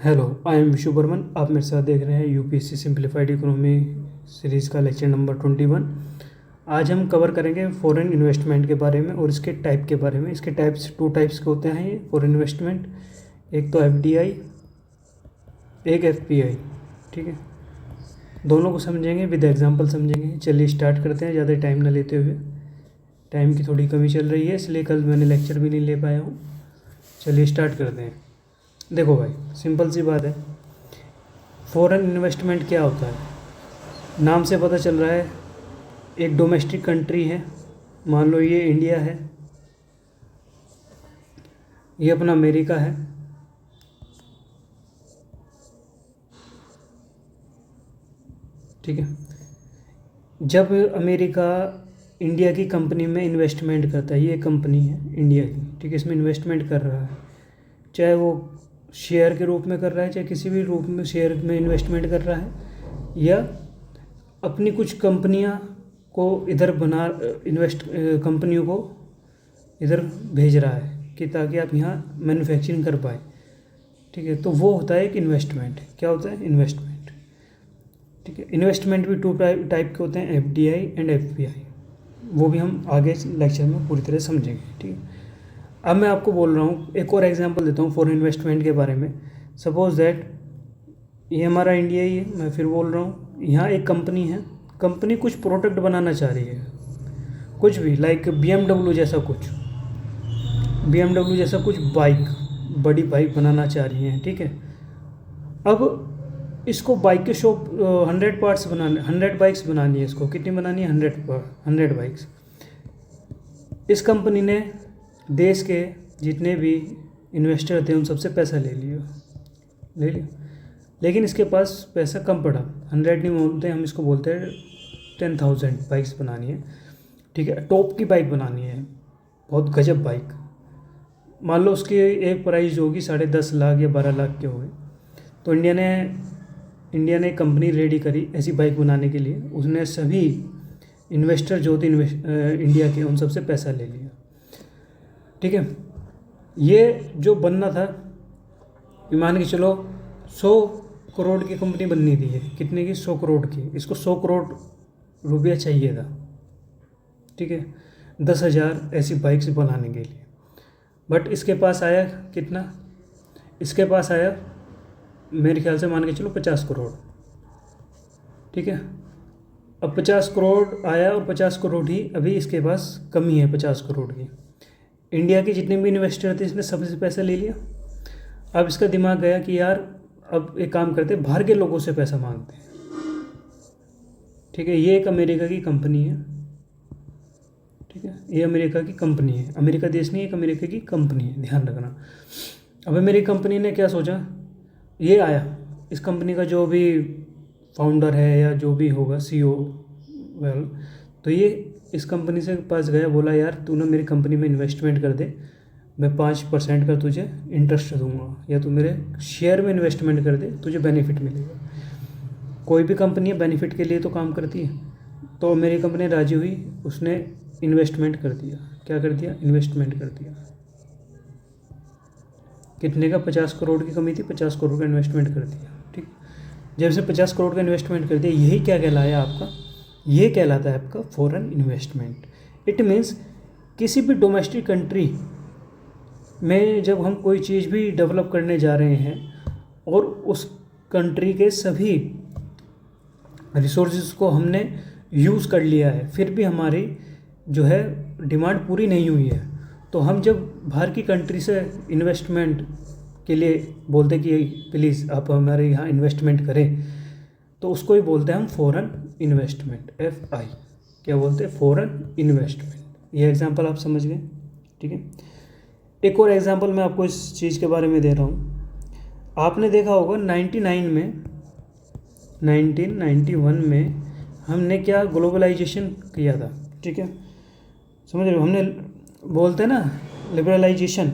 Hello, I am Vishu Barman. आप मेरे साथ देख रहे हैं यूपीएससी सिंप्लीफाइड इकोनॉमी सीरीज़ का लेक्चर नंबर 21। आज हम कवर करेंगे फॉरेन इन्वेस्टमेंट के बारे में और इसके टाइप के बारे में। इसके टू टाइप्स के होते हैं ये फॉरेन इन्वेस्टमेंट। एक तो एफडीआई, एक एफपीआई। ठीक है, दोनों को समझेंगे, विद एग्जांपल समझेंगे। चलिए स्टार्ट करते हैं ज़्यादा टाइम ना लेते हुए। टाइम की थोड़ी कमी चल रही है, इसलिए कल मैंने लेक्चर भी नहीं ले पाया हूँ। चलिए स्टार्ट करते हैं। देखो भाई, सिंपल सी बात है, फॉरेन इन्वेस्टमेंट क्या होता है। नाम से पता चल रहा है, एक डोमेस्टिक कंट्री है। मान लो ये इंडिया है, ये अपना अमेरिका है, ठीक है। जब अमेरिका इंडिया की कंपनी में इन्वेस्टमेंट करता है, ये कंपनी है इंडिया की, ठीक है, इसमें इन्वेस्टमेंट कर रहा है, चाहे वो शेयर के रूप में कर रहा है, चाहे किसी भी रूप में शेयर में इन्वेस्टमेंट कर रहा है, या अपनी कुछ कंपनियां को इधर कंपनियों को इधर भेज रहा है कि ताकि आप यहाँ मैन्युफैक्चरिंग कर पाए, ठीक है। तो वो होता है एक इन्वेस्टमेंट। क्या होता है? इन्वेस्टमेंट, ठीक है। इन्वेस्टमेंट भी टू टाइप के होते हैं, एफडीआई एंड एफपीआई। वो भी हम आगे लेक्चर में पूरी तरह समझेंगे, ठीक है। अब मैं आपको बोल रहा हूँ, एक और एग्जांपल देता हूँ फॉरेन इन्वेस्टमेंट के बारे में। सपोज दैट ये हमारा इंडिया ही है, मैं फिर बोल रहा हूँ, यहाँ एक कंपनी है, कंपनी कुछ प्रोडक्ट बनाना चाह रही है, कुछ भी, लाइक BMW जैसा कुछ बाइक, बड़ी बाइक बनाना चाह रही है, ठीक है। अब इसको बाइक के शॉप 100 बाइक्स बनानी है। इसको कितनी बनानी है? 100 बाइक्स। इस कंपनी ने देश के जितने भी इन्वेस्टर थे उन सबसे पैसा ले लिया, लेकिन इसके पास पैसा कम पड़ा। 100 नहीं बोलते हम, इसको बोलते हैं 10,000 बाइक्स बनानी है, ठीक है। टॉप की बाइक बनानी है, बहुत गजब बाइक। मान लो उसकी एक प्राइस होगी 10.5 लाख या 12 लाख के होगी। तो इंडिया ने एक कंपनी रेडी करी ऐसी बाइक बनाने के लिए। उसने सभी इन्वेस्टर जो थे इंडिया के, उन सबसे पैसा ले लिया, ठीक है। ये जो बनना था, मान के चलो 100 करोड़ की कंपनी बननी थी। है कितने की? 100 करोड़ की। इसको 100 करोड़ रुपया चाहिए था, ठीक है, 10,000 ऐसी बाइक्स बनाने के लिए। बट इसके पास आया कितना? इसके पास आया मेरे ख्याल से, मान के चलो 50 करोड़, ठीक है। अब 50 करोड़ आया और 50 करोड़ ही अभी इसके पास कमी है, 50 करोड़ की। इंडिया के जितने भी इन्वेस्टर थे, इसने सबसे पैसा ले लिया। अब इसका दिमाग गया कि यार अब एक काम करते, बाहर के लोगों से पैसा मांगते हैं, ठीक है। ये एक अमेरिका की कंपनी है, ठीक है, ये अमेरिका की कंपनी है, अमेरिका देश नहीं, एक अमेरिका की कंपनी है, ध्यान रखना। अब मेरी कंपनी ने क्या सोचा, ये आया, इस कंपनी का जो भी फाउंडर है या जो भी होगा CEO, वेल, तो ये इस कंपनी से पास गया, बोला यार तूने मेरी कंपनी में इन्वेस्टमेंट कर दे, मैं 5% का तुझे इंटरेस्ट दूंगा, या तू मेरे शेयर में इन्वेस्टमेंट कर दे, तुझे बेनिफिट मिलेगा। कोई भी कंपनी है बेनिफिट के लिए तो काम करती है। तो मेरी कंपनी राजी हुई, उसने इन्वेस्टमेंट कर दिया। क्या कर दिया? इन्वेस्टमेंट कर दिया। कितने का? 50 करोड़ की कमी थी, 50 करोड़ का इन्वेस्टमेंट कर दिया, ठीक। जब से 50 करोड़ का इन्वेस्टमेंट कर दिया, यही क्या कहलाया आपका? ये कहलाता है आपका फॉरेन इन्वेस्टमेंट। इट मीन्स किसी भी डोमेस्टिक कंट्री में जब हम कोई चीज़ भी डेवलप करने जा रहे हैं और उस कंट्री के सभी रिसोर्सेज को हमने यूज़ कर लिया है, फिर भी हमारी जो है डिमांड पूरी नहीं हुई है, तो हम जब बाहर की कंट्री से इन्वेस्टमेंट के लिए बोलते कि प्लीज़ आप हमारे यहाँ इन्वेस्टमेंट करें, तो उसको ही बोलते हैं हम फॉरेन इन्वेस्टमेंट, FI। क्या बोलते हैं? Foreign investment. ये एग्जांपल आप समझ गए, ठीक है। एक और एग्जांपल मैं आपको इस चीज़ के बारे में दे रहा हूँ। आपने देखा होगा 1991 में हमने क्या ग्लोबलाइजेशन किया था, ठीक है, समझ रहे हो। हमने बोलते हैं ना लिबरलाइजेशन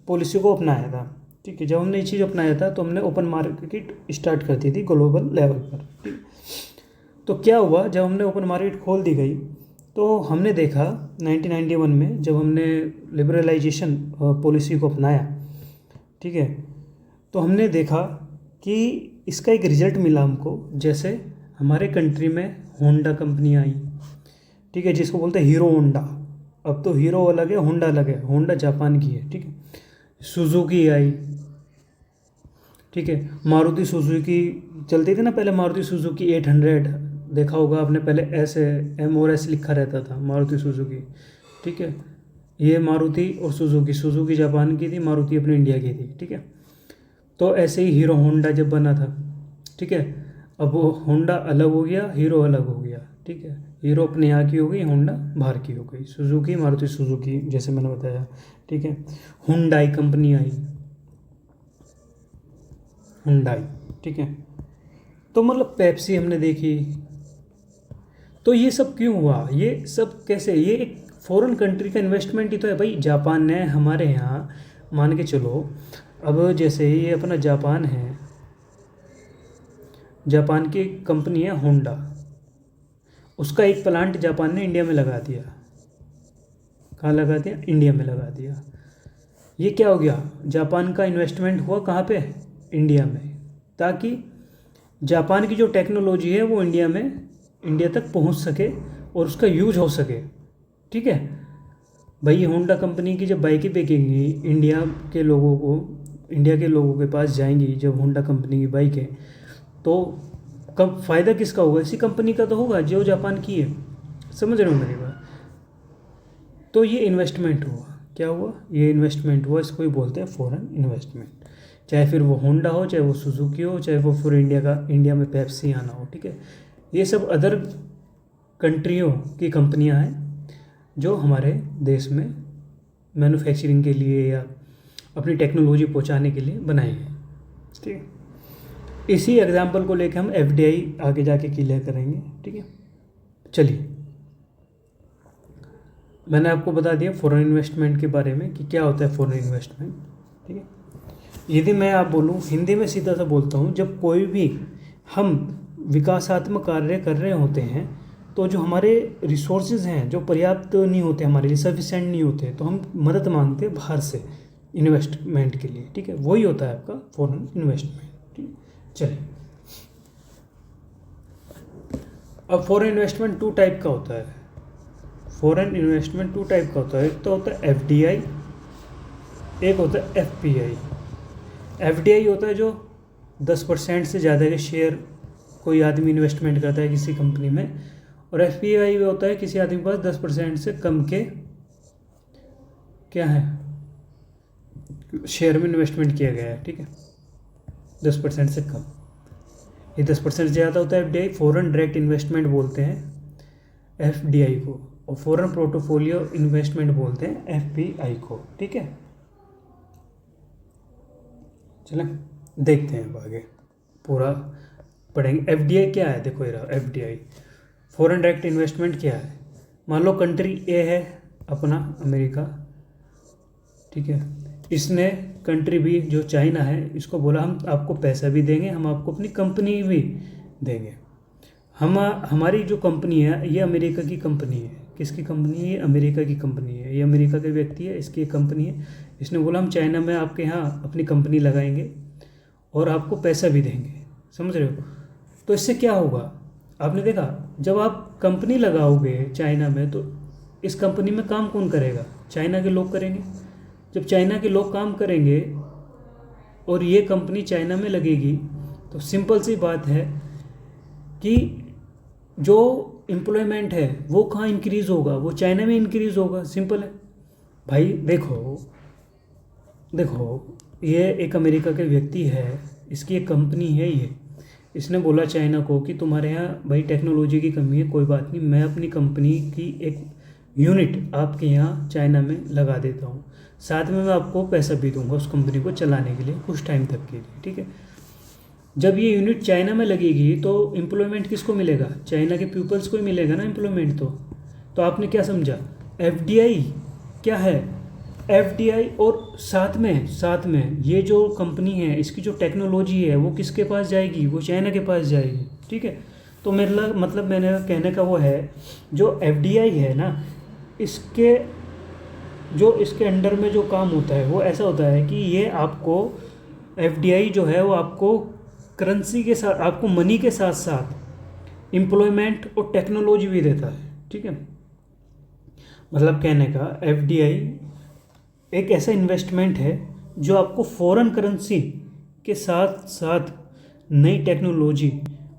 पॉलिसी को अपनाया था, ठीक है। जब हमने ये चीज़ अपनाया था तो हमने ओपन मार्केट स्टार्ट कर दी थी ग्लोबल लेवल पर, ठीक। तो क्या हुआ, जब हमने ओपन मार्केट खोल दी गई, तो हमने देखा 1991 में जब हमने लिबरलाइजेशन पॉलिसी को अपनाया, ठीक है, तो हमने देखा कि इसका एक रिजल्ट मिला हमको। जैसे हमारे कंट्री में होंडा कंपनी आई, ठीक है, जिसको बोलते हैं हीरो होंडा। अब तो हीरो अलग है, होंडा अलग है। होंडा जापान की है, ठीक है। सुजुकी आई, ठीक है। मारुति सुजुकी चलती थी ना पहले, मारुति सुजुकी 800, देखा होगा आपने, पहले ऐसे एम और एस लिखा रहता था, मारुति सुजुकी, ठीक है। ये मारुति और सुजुकी, सुजुकी जापान की थी, मारुति अपनी इंडिया की थी, ठीक है। तो ऐसे ही हीरो होंडा जब बना था, ठीक है। अब वो होंडा अलग हो गया, हीरो अलग हो गया, ठीक है। हीरो अपने यहाँ की हो गई, होंडा बाहर की हो गई। सुजुकी, मारुति सुजुकी, जैसे मैंने बताया, ठीक है। हुंडई कंपनी आई, हुंडई, ठीक है। तो मतलब पेप्सी हमने देखी। तो ये सब क्यों हुआ, ये सब कैसे, ये एक फॉरेन कंट्री का इन्वेस्टमेंट ही तो है भाई। जापान ने हमारे यहाँ, मान के चलो, अब जैसे ये अपना जापान है, जापान की कंपनी है होंडा, उसका एक प्लांट जापान ने इंडिया में लगा दिया। कहाँ लगा दिया? इंडिया में लगा दिया। ये क्या हो गया, जापान का इन्वेस्टमेंट हुआ कहाँ पे? इंडिया में, ताकि जापान की जो टेक्नोलॉजी है वो इंडिया तक पहुंच सके और उसका यूज हो सके, ठीक है। भाई ये होंडा कंपनी की जब बाइकें बिकेंगी, इंडिया के लोगों के पास जाएंगी जब होंडा कंपनी की बाइकें, तो कब फ़ायदा किसका होगा? इसी कंपनी का तो होगा जो जापान की है। समझ रहे हो मेरी बात? तो ये इन्वेस्टमेंट हुआ, क्या हुआ? ये इन्वेस्टमेंट हुआ, इसको ही बोलते हैं फॉरेन इन्वेस्टमेंट। चाहे फिर वो होंडा हो, चाहे वो सुजुकी हो, चाहे वो फिर इंडिया में पेप्सी आना हो, ठीक है। ये सब अदर कंट्रियों की कंपनियां हैं जो हमारे देश में मैन्युफैक्चरिंग के लिए या अपनी टेक्नोलॉजी पहुंचाने के लिए बनाई है, ठीक है। इसी एग्जाम्पल को लेकर हम एफडीआई आगे जाके क्लियर करेंगे, ठीक है। चलिए, मैंने आपको बता दिया फॉरेन इन्वेस्टमेंट के बारे में कि क्या होता है फॉरेन इन्वेस्टमेंट, ठीक है। यदि मैं आप बोलूँ हिंदी में सीधा सा बोलता हूँ, जब कोई भी हम विकासात्मक कार्य कर रहे होते हैं तो जो हमारे रिसोर्सेज हैं जो पर्याप्त नहीं होते, हमारे लिए सफिशेंट नहीं होते, तो हम मदद मांगते हैं बाहर से इन्वेस्टमेंट के लिए, ठीक है। वही होता है आपका फॉरेन इन्वेस्टमेंट, ठीक है। चलिए, अब फॉरेन इन्वेस्टमेंट 2 टाइप का होता है। फॉरेन इन्वेस्टमेंट 2 टाइप का होता है। एक तो होता है एफडीआई, एक होता है एफपीआई। एफडीआई होता है जो 10% से ज़्यादा के शेयर कोई आदमी इन्वेस्टमेंट करता है किसी कंपनी में, और एफपीआई होता है किसी आदमी के पास 10% से कम के क्या है शेयर में इन्वेस्टमेंट किया गया है, ठीक है। 10% से कम, ये 10% से ज़्यादा होता है एफडीआई। फॉरेन डायरेक्ट इन्वेस्टमेंट बोलते हैं एफडीआई को, और फॉरेन पोर्टफोलियो इन्वेस्टमेंट बोलते हैं एफपीआई को, ठीक है। चलें देखते हैं अब आगे पूरा पढ़ेंगे। एफडीआई क्या है? देखो ये रहा एफडीआई, फॉरेन डायरेक्ट इन्वेस्टमेंट क्या है। मान लो कंट्री ए है अपना अमेरिका, ठीक है। इसने कंट्री बी जो चाइना है, इसको बोला हम आपको पैसा भी देंगे, हम आपको अपनी कंपनी भी देंगे। हमारी जो कंपनी है ये अमेरिका की कंपनी है। किसकी कंपनी है? ये अमेरिका की कंपनी है। ये अमेरिका के व्यक्ति है, इसकी एक कंपनी है। इसने बोला हम चाइना में आपके यहाँ अपनी कंपनी लगाएंगे और आपको पैसा भी देंगे। समझ रहे हो? तो इससे क्या होगा, आपने देखा, जब आप कंपनी लगाओगे चाइना में तो इस कंपनी में काम कौन करेगा? चाइना के लोग करेंगे। जब चाइना के लोग काम करेंगे और ये कंपनी चाइना में लगेगी तो सिंपल सी बात है कि जो एम्प्लॉयमेंट है वो कहाँ इंक्रीज़ होगा? वो चाइना में इंक्रीज़ होगा। सिंपल है भाई। देखो ये एक अमेरिका के व्यक्ति है, इसकी एक कंपनी है ये। इसने बोला चाइना को कि तुम्हारे यहाँ भाई टेक्नोलॉजी की कमी है, कोई बात नहीं, मैं अपनी कंपनी की एक यूनिट आपके यहाँ चाइना में लगा देता हूँ, साथ में मैं आपको पैसा भी दूंगा उस कंपनी को चलाने के लिए कुछ टाइम तक के लिए, ठीक है। जब ये यूनिट चाइना में लगेगी तो एम्प्लॉयमेंट किसको मिलेगा? चाइना के पीपल्स को ही मिलेगा ना एम्प्लॉयमेंट। तो आपने क्या समझा? एफडीआई क्या है? एफडीआई और साथ में ये जो कंपनी है इसकी जो टेक्नोलॉजी है वो किसके पास जाएगी? वो चाइना के पास जाएगी, ठीक है। तो मेरा मतलब मैंने कहने का वो है, जो एफडीआई है ना, इसके अंडर में जो काम होता है वो ऐसा होता है कि ये आपको एफडीआई जो है वो आपको करेंसी के साथ, आपको मनी के साथ साथ एम्प्लॉयमेंट और टेक्नोलॉजी भी देता है, ठीक है। मतलब कहने का एफडीआई एक ऐसा इन्वेस्टमेंट है जो आपको फॉरेन करेंसी के साथ साथ नई टेक्नोलॉजी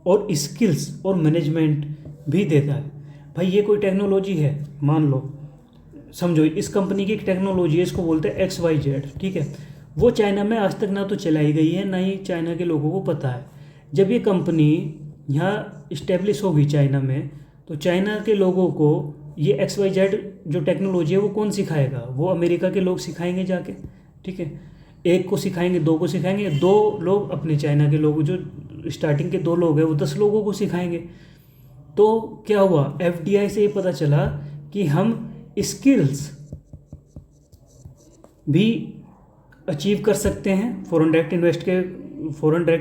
और स्किल्स और मैनेजमेंट भी देता है। भाई ये कोई टेक्नोलॉजी है, मान लो, समझो इस कंपनी की एक टेक्नोलॉजी है, इसको बोलते हैं XYZ, ठीक है। वो चाइना में आज तक ना तो चलाई गई है, ना ही चाइना के लोगों को पता है। जब ये कंपनी यहाँ इस्टेब्लिश होगी चाइना में, तो चाइना के लोगों को ये XYZ जो टेक्नोलॉजी है वो कौन सिखाएगा? वो अमेरिका के लोग सिखाएंगे जाके, ठीक है। एक को सिखाएंगे, दो को सिखाएंगे, दो लोग अपने चाइना के लोग, जो स्टार्टिंग के 2 लोग हैं वो 10 लोगों को सिखाएंगे। तो क्या हुआ, एफडीआई से ये पता चला कि हम स्किल्स भी अचीव कर सकते हैं। फॉरेन डायरेक्ट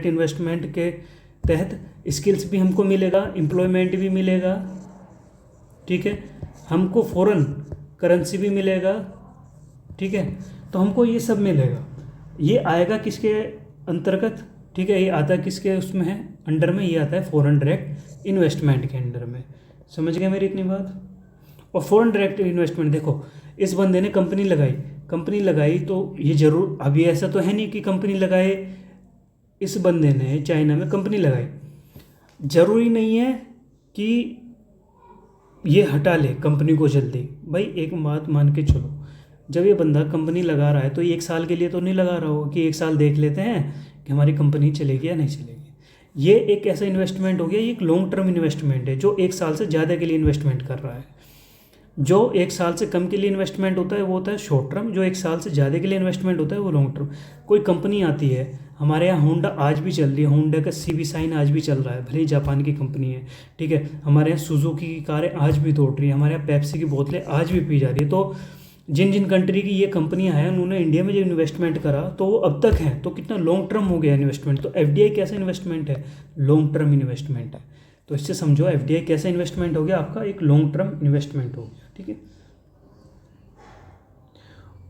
इन्वेस्टमेंट के तहत स्किल्स भी हमको मिलेगा, एम्प्लॉयमेंट भी मिलेगा, ठीक है। हमको फॉरेन करेंसी भी मिलेगा, ठीक है। तो हमको ये सब मिलेगा। ये आएगा किसके अंतर्गत, ठीक है, ये आता है किसके उसमें है, अंडर में, ये आता है फॉरेन डायरेक्ट इन्वेस्टमेंट के अंडर में। समझ गए मेरी इतनी बात। और फॉरेन डायरेक्ट इन्वेस्टमेंट, देखो इस बंदे ने कंपनी लगाई तो ये जरूर, अभी ऐसा तो है नहीं कि कंपनी लगाए, इस बंदे ने चाइना में कंपनी लगाई, जरूरी नहीं है कि ये हटा ले कंपनी को जल्दी। भाई एक बात मान के चलो, जब ये बंदा कंपनी लगा रहा है तो ये 1 साल के लिए तो नहीं लगा रहा हो कि 1 साल देख लेते हैं कि हमारी कंपनी चलेगी या नहीं चलेगी। ये एक ऐसा इन्वेस्टमेंट हो गया, ये एक लॉन्ग टर्म इन्वेस्टमेंट है जो 1 साल से ज़्यादा के लिए इन्वेस्टमेंट कर रहा है। जो 1 साल से कम के लिए इन्वेस्टमेंट होता है वो होता है शॉर्ट टर्म, जो 1 साल से ज़्यादा के लिए इन्वेस्टमेंट होता है वो लॉन्ग टर्म। कोई कंपनी आती है, हमारे यहाँ होंडा आज भी चल रही है, होंडा का सीवी साइन आज भी चल रहा है, भले ही जापान की कंपनी है, ठीक है। हमारे यहाँ सुजुकी की कारें आज भी दौड़ रही है, हमारे यहाँ पेप्सी की बोतलें आज भी पी जा रही है। तो जिन जिन कंट्री की ये कंपनियां हैं उन्होंने इंडिया में जो इन्वेस्टमेंट करा तो वो अब तक है, तो कितना लॉन्ग टर्म हो गया इन्वेस्टमेंट। तो एफडीआई कैसा इन्वेस्टमेंट है, लॉन्ग टर्म इन्वेस्टमेंट है। तो इससे समझो एफडीआई कैसा इन्वेस्टमेंट हो गया, आपका एक लॉन्ग टर्म इन्वेस्टमेंट हो गया, ठीक है।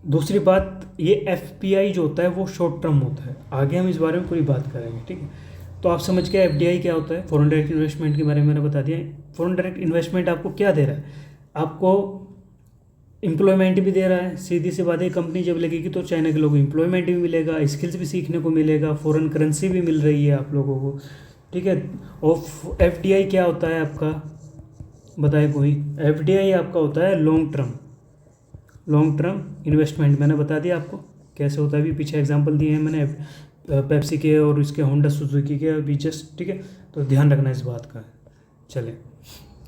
दूसरी बात, ये एफपीआई जो होता है वो शॉर्ट टर्म होता है, आगे हम इस बारे में पूरी बात करेंगे, ठीक है। तो आप समझ गए एफडीआई क्या होता है। फॉरेन डायरेक्ट इन्वेस्टमेंट के बारे में मैंने बता दिया। फॉरेन डायरेक्ट इन्वेस्टमेंट आपको क्या दे रहा है, आपको एम्प्लॉयमेंट भी दे रहा है। सीधी सी बात है, कंपनी जब लगेगी तो चाइना के लोगों को एम्प्लॉयमेंट भी मिलेगा, स्किल्स भी सीखने को मिलेगा, फॉरेन करेंसी भी मिल रही है आप लोगों को, ठीक है। और एफडीआई क्या होता है आपका, बताए कोई। एफडीआई आपका होता है लॉन्ग टर्म इन्वेस्टमेंट। मैंने बता दिया आपको कैसे होता है, अभी पीछे एग्जांपल दिए हैं मैंने पेप्सी के और इसके होंडा सुजुकी के अभी जस्ट, ठीक है। तो ध्यान रखना इस बात का। चले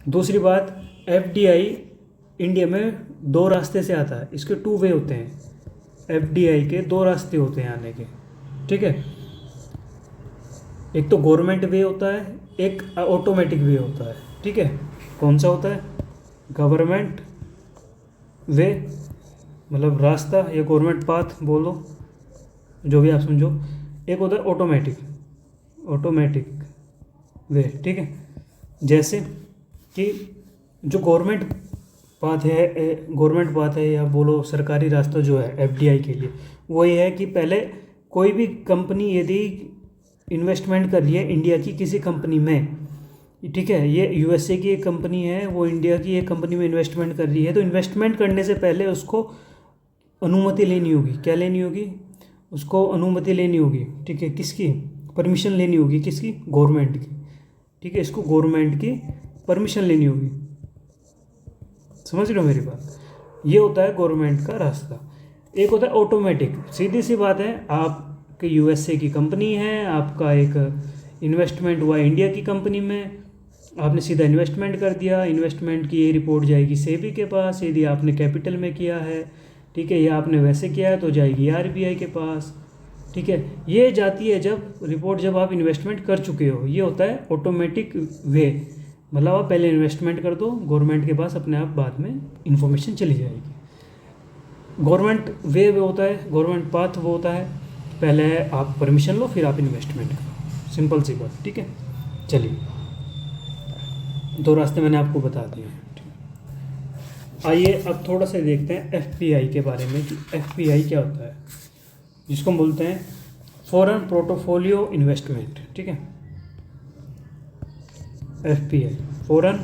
दूसरी बात, एफडीआई इंडिया में 2 रास्ते से आता है, इसके 2 वे होते हैं। एफडीआई के 2 रास्ते होते हैं आने के, ठीक है। एक तो गवर्नमेंट वे होता है, एक ऑटोमेटिक वे होता है, ठीक है। कौन सा होता है, गवर्नमेंट वे मतलब रास्ता या गवर्नमेंट पाथ बोलो, जो भी आप समझो। एक होता है ऑटोमेटिक वे, ठीक है। जैसे कि जो गवर्नमेंट पाथ है या बोलो सरकारी रास्ता जो है एफडीआई के लिए, वो ये है कि पहले कोई भी कंपनी यदि इन्वेस्टमेंट कर रही है इंडिया की किसी कंपनी में, ठीक है, ये यूएसए की एक कंपनी है, वो इंडिया की एक कंपनी में इन्वेस्टमेंट कर रही है, तो इन्वेस्टमेंट करने से पहले उसको अनुमति लेनी होगी। क्या लेनी होगी, उसको अनुमति लेनी होगी, ठीक है। किसकी, परमिशन लेनी होगी, किसकी, गवर्नमेंट की, ठीक है। इसको गवर्नमेंट की परमिशन लेनी होगी, समझ रहे हो मेरी बात। ये होता है गवर्नमेंट का रास्ता। एक होता है ऑटोमेटिक, सीधी सी बात है, आपके यूएसए की कंपनी है, आपका एक इन्वेस्टमेंट हुआ इंडिया की कंपनी में, आपने सीधा इन्वेस्टमेंट कर दिया, इन्वेस्टमेंट की ये रिपोर्ट जाएगी सेबी के पास, यदि आपने कैपिटल में किया है, ठीक है, या आपने वैसे किया है तो जाएगी आरबीआई के पास, ठीक है। ये जाती है जब रिपोर्ट, जब आप इन्वेस्टमेंट कर चुके हो। ये होता है ऑटोमेटिक वे, मतलब आप पहले इन्वेस्टमेंट कर दो, गवर्नमेंट के पास अपने आप बाद में इन्फॉर्मेशन चली जाएगी। गवर्नमेंट वे वो होता है, गवर्नमेंट पाथ वो होता है, पहले आप परमिशन लो फिर आप इन्वेस्टमेंट करो, सिंपल सी बात, ठीक है। चलिए 2 रास्ते मैंने आपको बता दिए हैं। आइए अब थोड़ा सा देखते हैं एफपीआई के बारे में कि एफपीआई क्या होता है, जिसको हम बोलते हैं फॉरेन पोर्टफोलियो इन्वेस्टमेंट। ठीक है, FPI, फॉरेन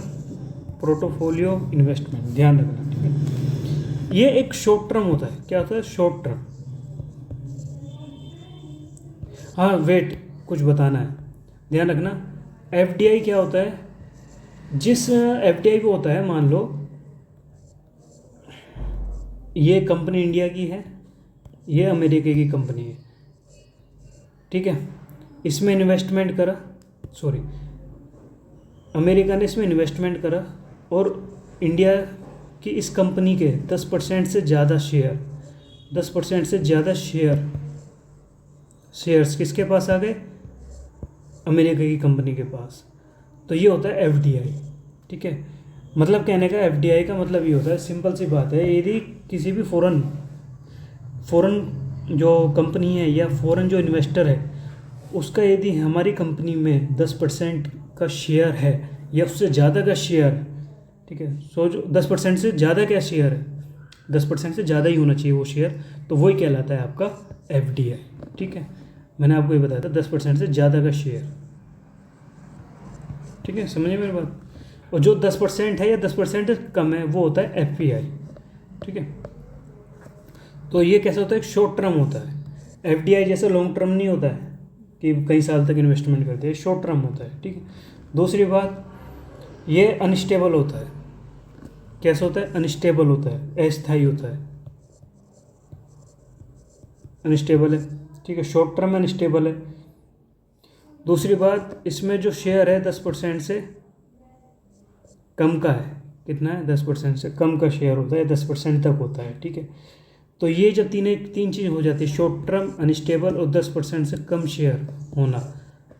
पोर्टफोलियो इन्वेस्टमेंट, ध्यान रखना, ठीक है। ये एक शॉर्ट टर्म होता है, क्या होता है, शॉर्ट टर्म। हाँ वेट, कुछ बताना है, ध्यान रखना। FDI क्या होता है, जिस FDI को होता है, मान लो ये कंपनी इंडिया की है, ये अमेरिका की कंपनी है, ठीक है, इसमें इन्वेस्टमेंट करा, सॉरी अमेरिका ने इसमें इन्वेस्टमेंट करा और इंडिया की इस कंपनी के 10% से ज़्यादा शेयर, 10% से ज़्यादा शेयर्स किसके पास आ गए, अमेरिका की कंपनी के पास। तो ये होता है FDI, ठीक है। मतलब कहने का FDI का मतलब ये होता है, सिंपल सी बात है, यदि किसी भी फॉरेन जो कंपनी है या फॉरेन जो इन्वेस्टर है, उसका यदि हमारी कंपनी में 10% का शेयर है या उससे ज़्यादा का शेयर है, ठीक है, जो 10% से ज़्यादा क्या शेयर है, 10% से ज़्यादा ही होना चाहिए वो शेयर, तो वही कहलाता है आपका FDI, ठीक है। मैंने आपको ये बताया था 10% से ज़्यादा का शेयर, ठीक है, समझिए मेरी बात। और जो 10% है या 10% से कम है वो होता है FPI, ठीक है। तो ये कैसा होता है, एक शॉर्ट टर्म होता है। FDI जैसे लॉन्ग टर्म नहीं होता है कि कई साल तक इन्वेस्टमेंट करते हैं, शॉर्ट टर्म होता है, ठीक है। दूसरी बात, ये अनस्टेबल होता है। कैसा होता है, अनस्टेबल होता है, अस्थायी होता है, अनस्टेबल है, ठीक है, शॉर्ट टर्म अनस्टेबल है। दूसरी बात, इसमें जो शेयर है 10% से कम का है, कितना है, 10% से कम का शेयर होता है, 10% तक होता है, ठीक है। तो ये जब तीन चीज़ हो जाती है, शॉर्ट टर्म, अनस्टेबल और 10% से कम शेयर होना,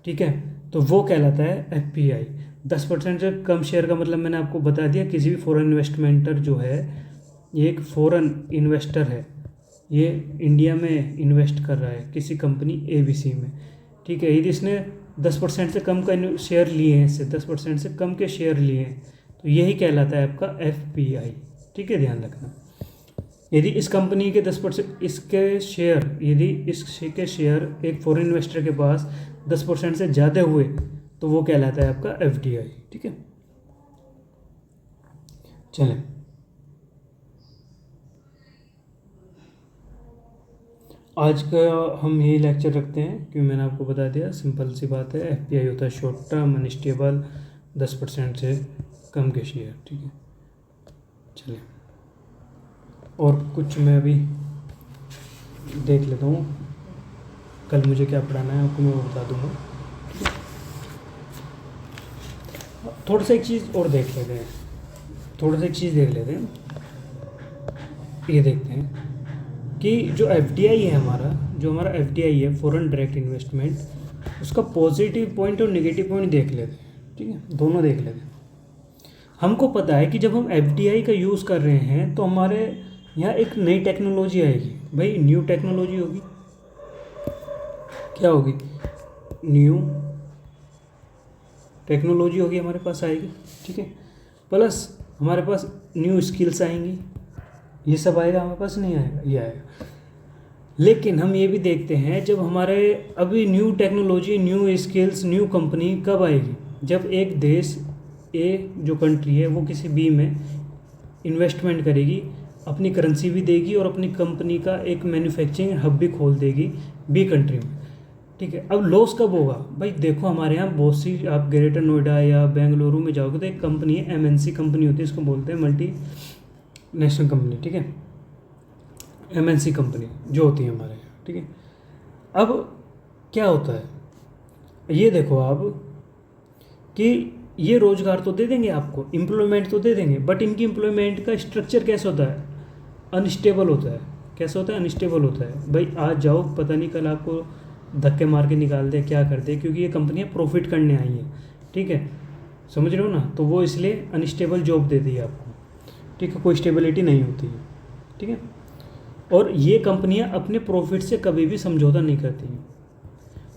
ठीक है, तो वो कहलाता है FPI। 10% से कम शेयर का मतलब मैंने आपको बता दिया, किसी भी फॉरेन इन्वेस्टमेंटर जो है, ये एक फॉरेन इन्वेस्टर है, ये इंडिया में इन्वेस्ट कर रहा है किसी कंपनी ABC में, ठीक है। यदि इसने 10% से कम का शेयर लिए हैं, इससे 10% से कम के शेयर लिए हैं, तो यही कहलाता है आपका FPI, ठीक है, ध्यान रखना। यदि इस कंपनी के 10% इसके शेयर, यदि इसके शेयर एक फॉरेन इन्वेस्टर के पास 10% से ज़्यादा हुए, तो वो कहलाता है आपका FDI, ठीक है। चलें, आज का हम यही लेक्चर रखते हैं, क्योंकि मैंने आपको बता दिया, सिंपल सी बात है, FPI होता है शॉर्ट टर्म, अनस्टेबल, 10% से कम के शेयर, ठीक है। चलिए, और कुछ मैं अभी देख लेता हूँ, कल मुझे क्या पढ़ाना है आपको मैं वो बता दूँगा। थोड़ा सा एक चीज़ और देख लेते हैं, ये देखते हैं कि जो FDI है हमारा FDI है, फॉरेन डायरेक्ट इन्वेस्टमेंट, उसका पॉजिटिव पॉइंट और नेगेटिव पॉइंट देख लेते हैं, ठीक है, दोनों देख लेते हैं। हमको पता है कि जब हम FDI का यूज़ कर रहे हैं तो हमारे यहाँ एक नई टेक्नोलॉजी आएगी, भाई न्यू टेक्नोलॉजी होगी, क्या होगी, न्यू टेक्नोलॉजी होगी हमारे पास आएगी, ठीक है, प्लस हमारे पास न्यू स्किल्स आएंगी, ये सब आएगा हमारे पास, नहीं आएगा, ये आएगा। लेकिन हम ये भी देखते हैं, जब हमारे अभी new technology, new skills, new company कब आएगी, जब एक देश A जो कंट्री है वो किसी B में इन्वेस्टमेंट करेगी, अपनी करेंसी भी देगी और अपनी कंपनी का एक मैन्युफैक्चरिंग हब भी खोल देगी B कंट्री में, ठीक है। अब लॉस कब होगा, भाई देखो हमारे यहाँ बहुत सी, आप ग्रेटर नोएडा या बेंगलुरु में जाओगे तो एक कंपनी है, MNC कंपनी होती है, इसको बोलते हैं मल्टी नेशनल कंपनी, ठीक है, MNC कंपनी जो होती है हमारे यहाँ, ठीक है। अब क्या होता है, ये देखो आप कि ये रोज़गार तो दे देंगे आपको, एम्प्लॉयमेंट तो दे देंगे, बट इनकी एम्प्लॉयमेंट का स्ट्रक्चर कैसा होता है, अनस्टेबल होता है। कैसा होता है, अनस्टेबल होता है। भाई आज जाओ, पता नहीं कल आपको धक्के मार के निकाल दे, क्या कर दे, क्योंकि ये कंपनियाँ प्रॉफिट करने आई हैं, ठीक है, समझ रहे हो ना, तो वो इसलिए अनस्टेबल जॉब दे दी आपको, ठीक है, कोई स्टेबिलिटी नहीं होती है, ठीक है। और ये कंपनियां अपने प्रॉफिट से कभी भी समझौता नहीं करती हैं,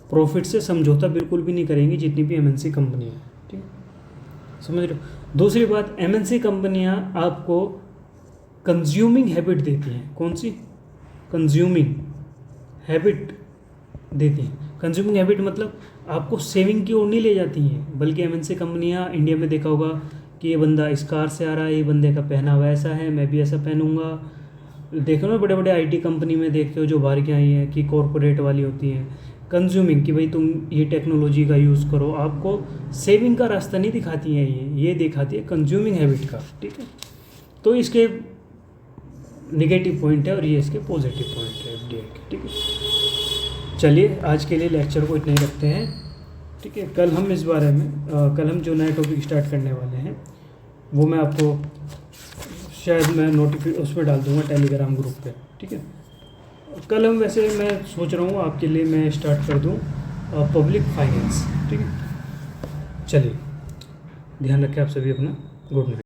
प्रॉफिट से समझौता बिल्कुल भी नहीं करेंगी जितनी भी MNC कंपनियां हैं, ठीक है, समझ रहे हो। दूसरी बात, MNC कंपनियां आपको कंज्यूमिंग हैबिट देती हैं, कौन सी, कंज्यूमिंग हैबिट देती हैं। कंज्यूमिंग हैबिट मतलब आपको सेविंग की ओर नहीं ले जाती हैं, बल्कि एमएनसी कंपनियां, इंडिया में देखा होगा कि ये बंदा इस कार से आ रहा है, ये बंदे का पहनावा ऐसा है, मैं भी ऐसा पहनूंगा। देखो ना बड़े बड़े आईटी कंपनी में देखते हो जो बाहर की आई हैं कि कॉरपोरेट वाली होती हैं, कंज्यूमिंग, कि भाई तुम ये टेक्नोलॉजी का यूज़ करो। आपको सेविंग का रास्ता नहीं दिखाती है, ये दिखाती है कंज्यूमिंग हैबिट का। ठीक है, तो इसके नेगेटिव पॉइंट है और ये इसके पॉजिटिव पॉइंट है एफडीआई के। ठीक है, चलिए आज के लिए लेक्चर को इतना ही रखते हैं। ठीक है, कल हम इस बारे में कल हम जो नया टॉपिक स्टार्ट करने वाले हैं वो मैं आपको शायद मैं उस पर डाल दूँगा टेलीग्राम ग्रुप पे। ठीक है, कल हम वैसे मैं सोच रहा हूँ आपके लिए मैं स्टार्ट कर दूँ पब्लिक फाइनेंस। ठीक है, चलिए ध्यान रखें आप सभी अपना। Good night.